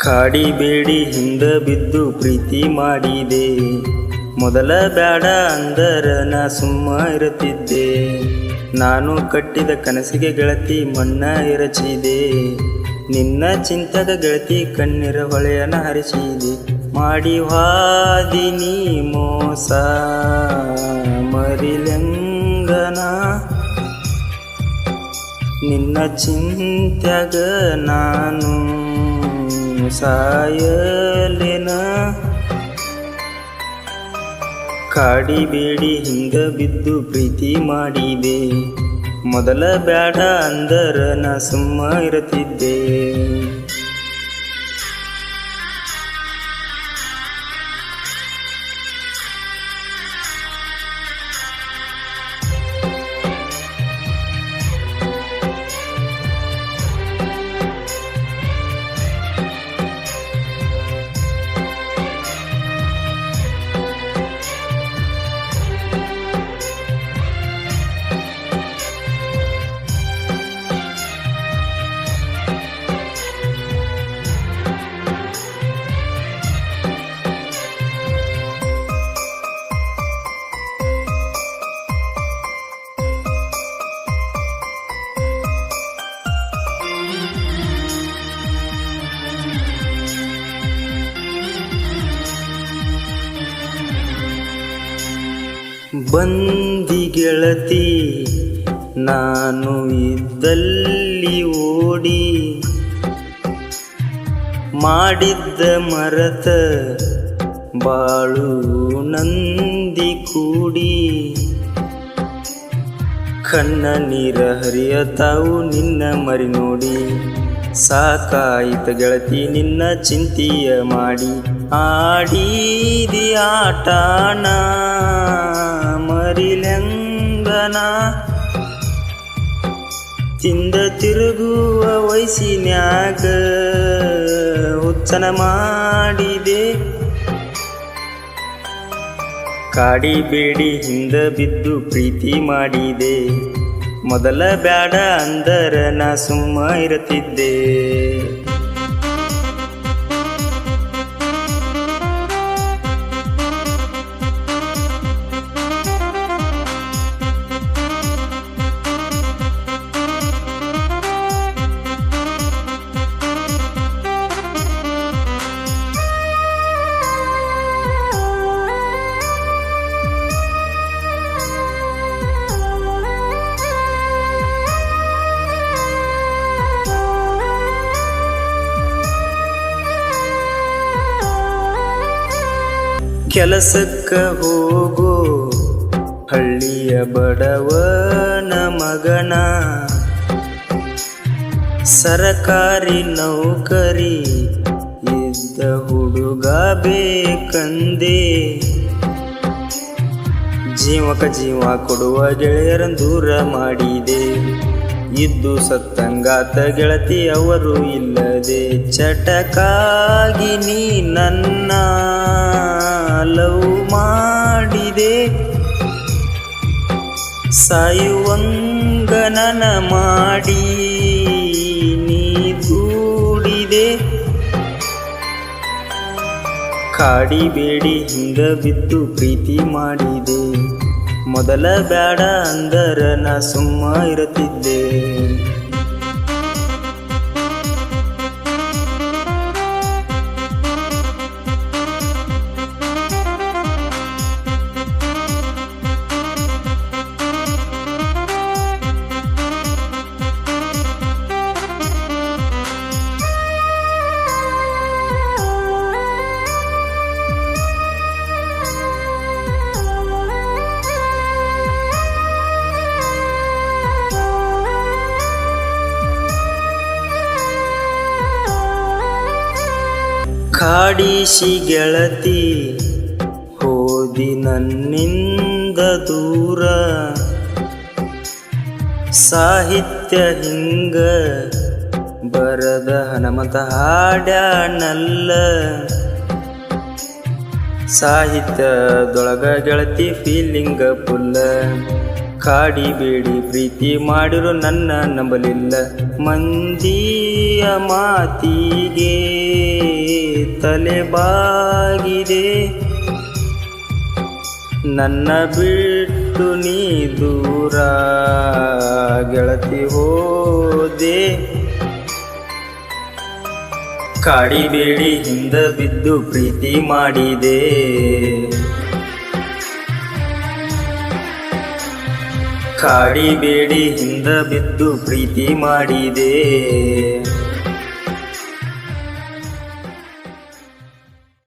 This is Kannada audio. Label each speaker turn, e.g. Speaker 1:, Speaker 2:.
Speaker 1: ಕಾಡಿಬೇಡಿ ಹಿಂದ ಬಿದ್ದು ಪ್ರೀತಿ ಮಾಡಿದೆ, ಮೊದಲ ಬ್ಯಾಡ ಅಂದರ ನಾ ಸುಮ್ಮ ಇರುತ್ತಿದ್ದೆ. ನಾನು ಕಟ್ಟಿದ ಕನಸಿಗೆ ಗೆಳತಿ ಮಣ್ಣ ಎರಚಿದೆ, ನಿನ್ನ ಚಿಂತದ ಗೆಳತಿ ಕಣ್ಣೀರ ಹೊಳೆಯನ ಹರಿಸಿದೆ. ಮಾಡಿ ವಾದಿನಿ ಮೋಸ ಮರಿಲೆಂಗನ, ನಿನ್ನ ಚಿಂತ್ಯಾಗ ನಾನು ಸಾಯಲೇನ. ಕಾಡಿಬೇಡಿ ಹಿಂದ ಬಿದ್ದು ಪ್ರೀತಿ ಮಾಡಿದೆ, ಮೊದಲ ಬ್ಯಾಡ ಅಂದರ ನಾ ಸುಮ್ಮ ಇರುತ್ತಿದ್ದೆ. ಬಂದಿ ಗೆಳತಿ ನಾನು ಇದ್ದಲ್ಲಿ ಓಡಿ, ಮಾಡಿದ್ದ ಮರತ ಬಾಳು ನಂದಿ ಕೂಡಿ. ಕಣ್ಣ ನೀರ ಹರಿಯತಾವು ನಿನ್ನ ಮರಿ ನೋಡಿ, ಸಾಕಾಯಿತ ಗೆಳತಿ ನಿನ್ನ ಚಿಂತೆಯ ಮಾಡಿ. ಆಡಿದಿ ಆಟಾಣ ಮರಿಲೆಂಗನ, ತಿಂದ ತಿರುಗುವ ವಯಸ್ಸಿನ್ಯಾಗ ಹುಚ್ಚನ ಮಾಡಿದೆ. ಕಾಡಿಬೇಡಿ ಹಿಂದ ಬಿದ್ದು ಪ್ರೀತಿ ಮಾಡಿದೆ, ಮೊದಲ ಬ್ಯಾಡ ಅಂದರ ನಾ ಸುಮ್ಮ ಇರುತ್ತಿದ್ದೆ. ಕೆಲಸಕ್ಕ ಹೋಗೋ ಹಳ್ಳಿಯ ಬಡವನ ಮಗನ, ಸರಕಾರಿ ನೌಕರಿ ಇದ್ದ ಹುಡುಗ ಬೇಕಂದೆ. ಜೀವಕ ಜೀವ ಕೊಡುವ ಗೆಳೆಯರನ್ ದೂರ ಮಾಡಿದೆ, ಇದ್ದು ಸತ್ತಂಗಾತ ಗೆಳತಿ ಅವರು ಇಲ್ಲದೆ. ಚಟಕ್ಕಾಗಿ ನೀ ನನ್ನ ಲವ್ ಮಾಡಿದೆ, ಸಾಯುವಂಗನನ ಮಾಡಿ ನೀ ದೂಡಿದೆ. ಕಾಡಿಬೇಡಿ ಹಿಂದ ಬಿದ್ದು ಪ್ರೀತಿ ಮಾಡಿದೆ, ಮೊದಲ ಬ್ಯಾಡ ಅಂದರ ನಾ ಸುಮ್ಮ ಇರುತ್ತಿದ್ದೆ. ಕಾಡಿಸಿ ಗೆಳತಿ ಹೋದಿ ನನ್ನಿಂದ ದೂರ, ಸಾಹಿತ್ಯ ಹಿಂಗ ಬರದ ಹನುಮಂತ ಹಾಡ್ಯಾನಲ್ಲ. ಸಾಹಿತ್ಯದೊಳಗ ಗೆಳತಿ ಫೀಲಿಂಗ ಫುಲ್ಲ, ಕಾಡಿಬೇಡಿ ಪ್ರೀತಿ ಮಾಡಿರೋ ನನ್ನ ನಂಬಲಿಲ್ಲ, ಮಂದಿಯ ಮಾತಿಗೆ ತಲೆಬಾಗಿದೆ. ನನ್ನ ಬಿಟ್ಟು ನೀ ದೂರ ಗೆಳತಿ ಹೋದೆ. ಕಾಡಿಬೇಡಿ ಹಿಂದ ಬಿದ್ದು ಪ್ರೀತಿ ಮಾಡಿದೆ. ಕಾಡಿಬೇಡಿ ಹಿಂದ ಬಿದ್ದು ಪ್ರೀತಿ ಮಾಡಿದೆ.